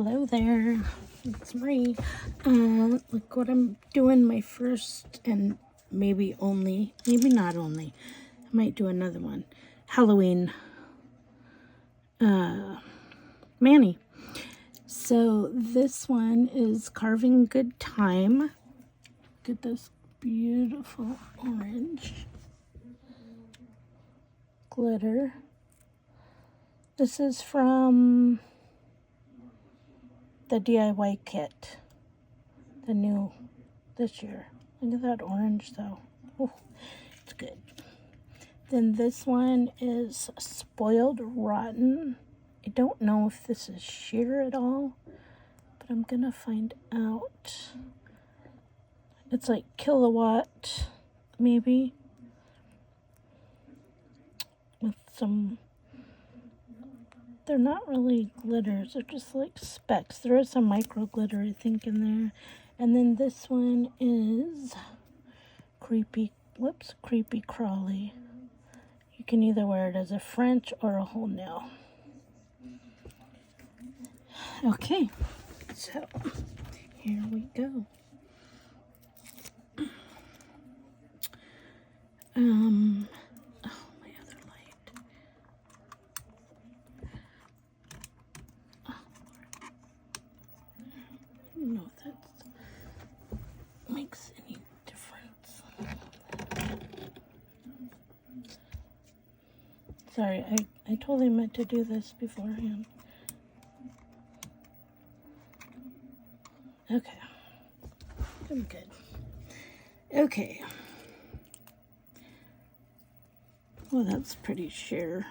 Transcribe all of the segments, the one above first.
Hello there, it's Marie. Look what I'm doing, my first and maybe not only, I might do another one, Halloween Manny. So this one is Carving Good Time. Look at this beautiful orange glitter. This is from the DIY kit, the new this year. Look at that orange though. Oh, it's good. Then this one is Spoiled Rotten. I don't know if this is sheer at all, but I'm gonna find out. It's like kilowatt, maybe, with some. They're not really glitters, they're just like specks. There is some micro glitter, I think, in there. And then this one is Creepy Crawly. You can either wear it as a French or a whole nail. Okay, so here we go. I don't know if that makes any difference. Sorry, I totally meant to do this beforehand. Okay, I'm good. Okay. Well, that's pretty sheer.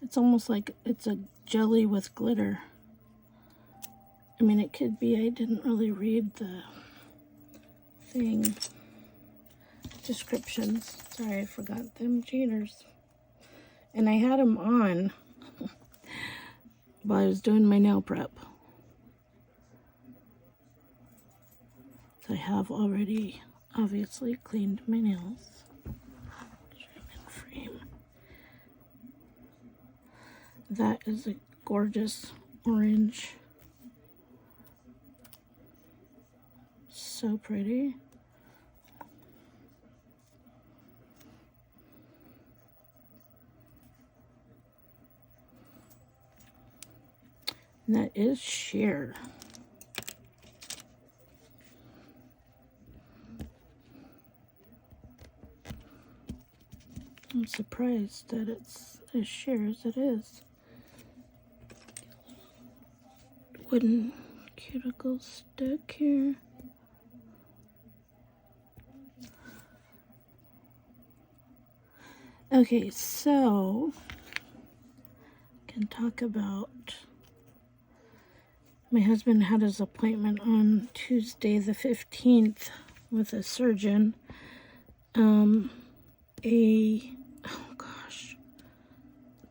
It's almost like it's a jelly with glitter. I mean, it could be. I didn't really read the thing descriptions. Sorry, I forgot them cheaters. And I had them on while I was doing my nail prep. So I have already obviously cleaned my nails. Trim and frame. That is a gorgeous orange. So pretty. And that is sheer. I'm surprised that it's as sheer as it is. Wooden cuticle stick here. Okay, so I can talk about my husband had his appointment on Tuesday the 15th with a surgeon.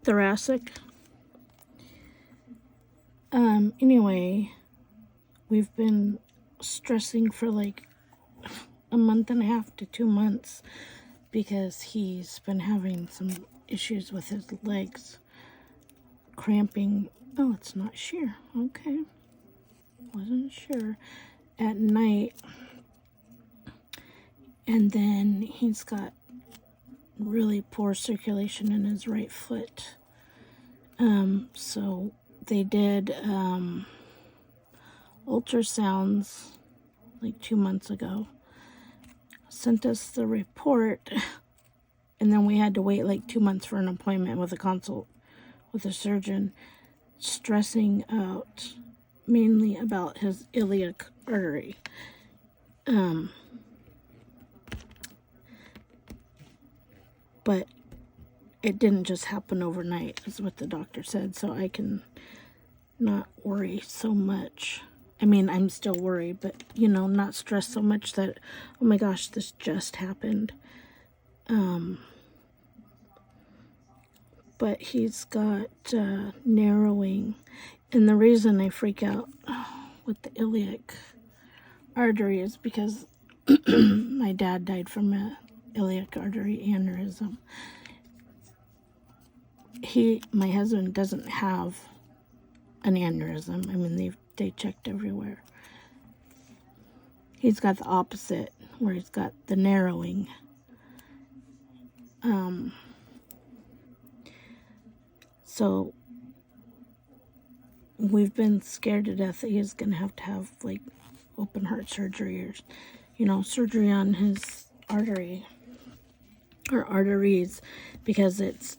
Thoracic. Anyway, we've been stressing for like a month and a half to 2 months because he's been having some issues with his legs, cramping. Oh, it's not sheer. Okay, wasn't sure. At night, and then he's got really poor circulation in his right foot. So they did ultrasounds like 2 months ago, sent us the report, and then we had to wait like 2 months for an appointment with a consult with a surgeon, stressing out mainly about his iliac artery. But it didn't just happen overnight, is what the doctor said, so I can not worry so much. I mean, I'm still worried, but, you know, not stress so much that, oh my gosh, this just happened. But he's got narrowing, and the reason I freak out with the iliac artery is because my dad died from a iliac artery aneurysm. My husband doesn't have an aneurysm. I mean, they checked everywhere. He's got the opposite, where he's got the narrowing. So we've been scared to death that he's going to have like open heart surgery, or, you know, surgery on his artery or arteries, because it's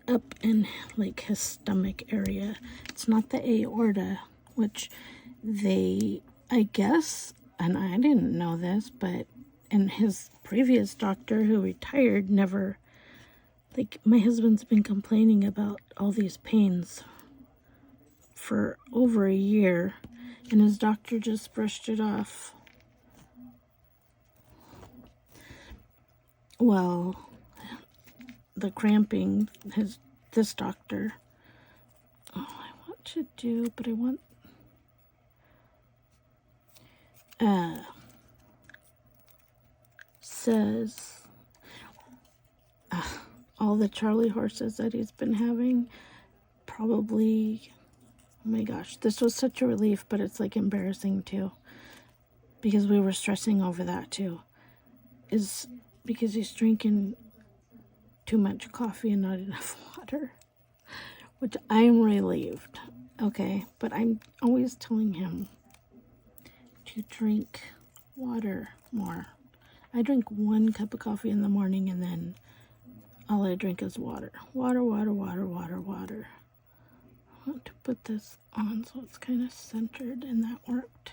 up in like his stomach area. It's not the aorta, which I guess, and I didn't know this, but and his previous doctor who retired never, like, my husband's been complaining about all these pains for over a year, and his doctor just brushed it off. Well, the cramping, this doctor, oh, I want to do, but I want, says, all the Charlie horses that he's been having, probably, oh my gosh, this was such a relief, but it's like embarrassing too, because we were stressing over that too, is because he's drinking too much coffee and not enough water, which I'm relieved, okay, but I'm always telling him to drink water more. I drink 1 cup of coffee in the morning, and then all I drink is water. Water, water, water, water, water. I want to put this on so it's kind of centered, and that worked.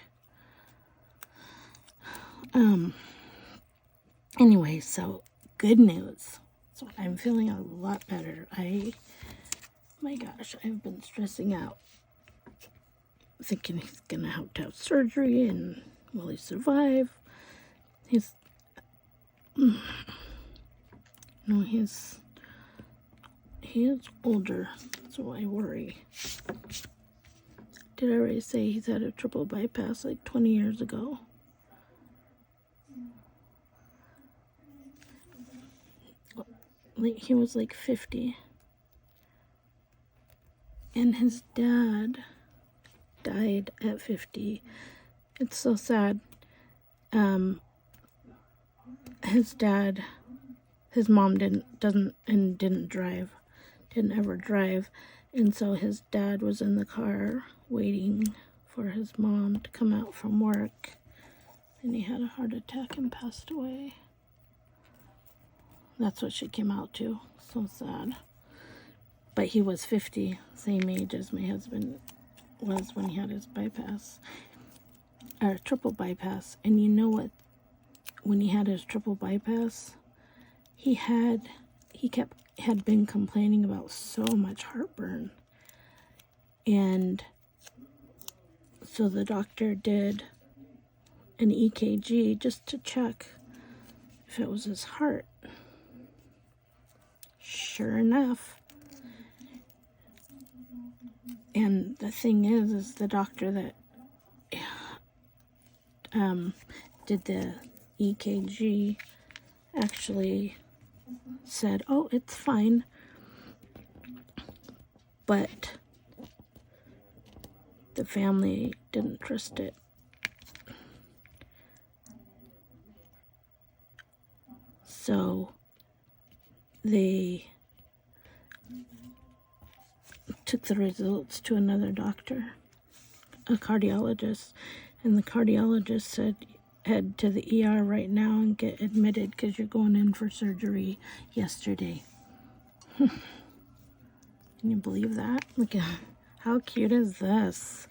Anyway, so good news. So I'm feeling a lot better. My gosh, I've been stressing out, thinking he's gonna have to have surgery, and will he survive? He is older, so I worry. Did I already say he's had a triple bypass like 20 years ago? Like, he was like 50. And his dad died at 50. It's so sad. His mom didn't ever drive, and so his dad was in the car waiting for his mom to come out from work, and he had a heart attack and passed away. That's what she came out to. So sad. But he was 50, same age as my husband was when he had his bypass, or triple bypass. And you know what? When he had his triple bypass, he had been complaining about so much heartburn. And so the doctor did an EKG just to check if it was his heart. Sure enough. And the thing is the doctor that did the EKG actually said, oh, it's fine, but the family didn't trust it. So they took the results to another doctor, a cardiologist, and the cardiologist said, head to the ER right now and get admitted because you're going in for surgery yesterday. Can you believe that? Look at how cute is this?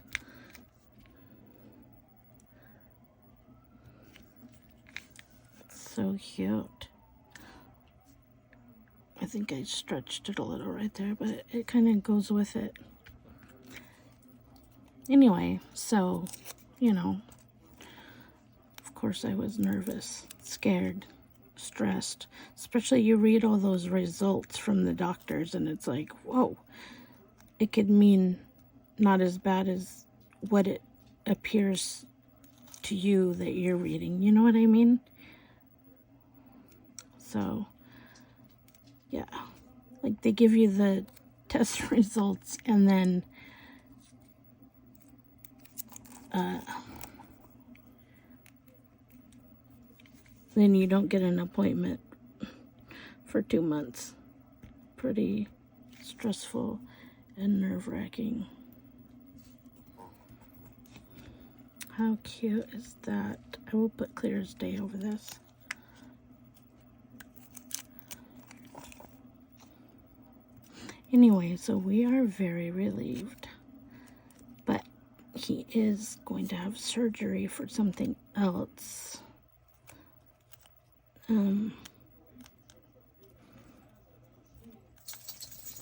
It's so cute. I think I stretched it a little right there, but it kind of goes with it. Anyway, so, you know, of course I was nervous, scared, stressed. Especially you read all those results from the doctors and it's like, whoa, it could mean not as bad as what it appears to you that you're reading. You know what I mean? So, yeah, like they give you the test results and then then you don't get an appointment for 2 months. Pretty stressful and nerve-wracking. How cute is that? I will put Clear as Day over this. Anyway, so we are very relieved. But he is going to have surgery for something else.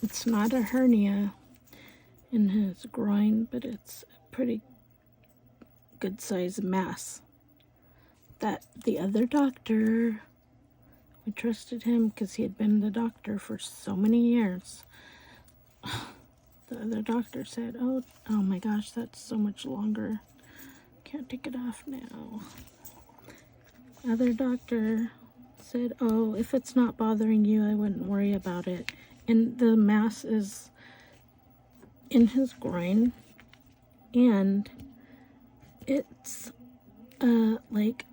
It's not a hernia in his groin, but it's a pretty good sized mass that the other doctor, we trusted him because he had been the doctor for so many years. The other doctor said, oh my gosh, that's so much longer. Can't take it off now. Other doctor said, oh, if it's not bothering you, I wouldn't worry about it. And the mass is in his groin, and it's like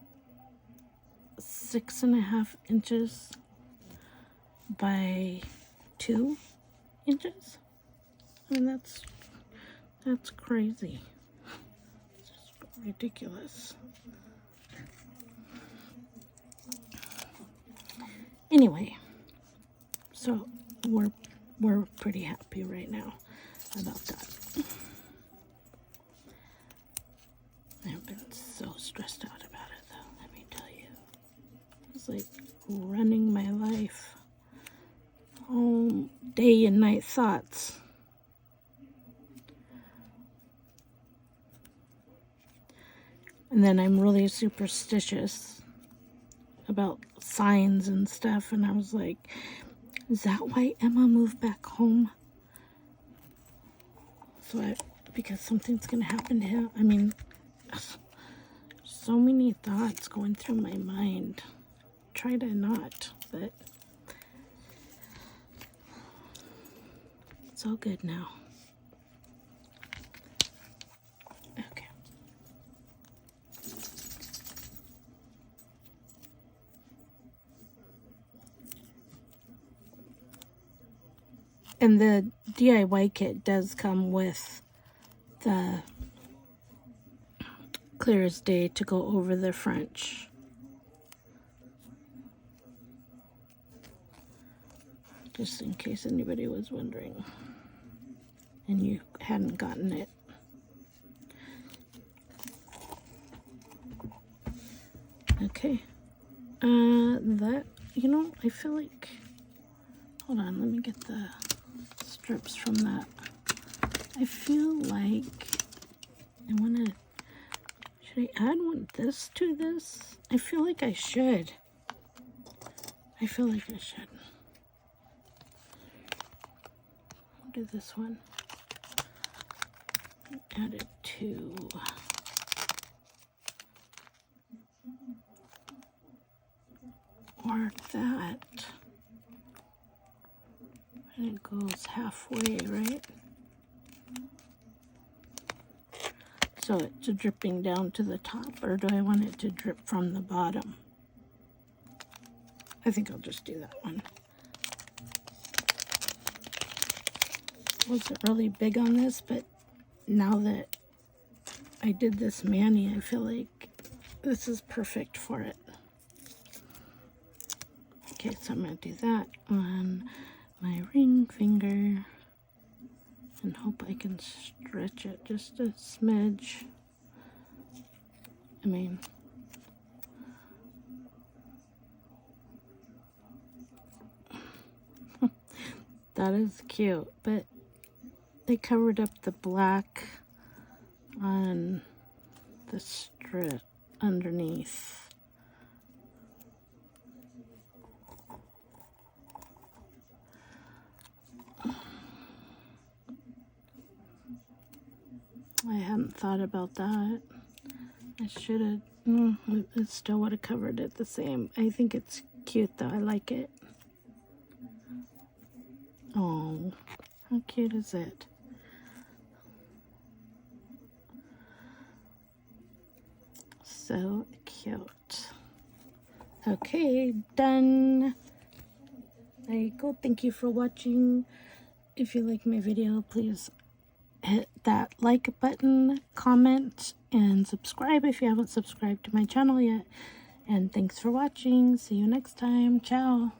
6.5 inches by 2 inches. I mean, that's crazy. It's just ridiculous. Anyway, so we're pretty happy right now about that. I've been so stressed out about it, though, let me tell you. It's like running my life. All day and night thoughts. And then I'm really superstitious about signs and stuff, and I was like, is that why Emma moved back home? So because something's gonna happen to him. I mean, so many thoughts going through my mind. Try to not, but it's all good now. Okay. And the DIY kit does come with the Clear as Day to go over the French. Just in case anybody was wondering and you hadn't gotten it. Okay. That, you know, I feel like, hold on, let me get the strips from that. I feel like I want to, should I add this to this? I feel like I should. I feel like I should. I'll do this one. Add it to or that. And it goes halfway, right? So it's dripping down to the top, or do I want it to drip from the bottom? I think I'll just do that one. Wasn't really big on this, but now that I did this mani, I feel like this is perfect for it. Okay, so I'm going to do that on my ring finger and hope I can stretch it just a smidge. I mean, that is cute, but they covered up the black on the strip underneath. I hadn't thought about that. I should have. It still would have covered it the same. I think it's cute though. I like it. Oh, how cute is it? So cute. Okay, done. There you go. Thank you for watching. If you like my video, please hit that like button, comment, and subscribe if you haven't subscribed to my channel yet. And thanks for watching. See you next time. Ciao.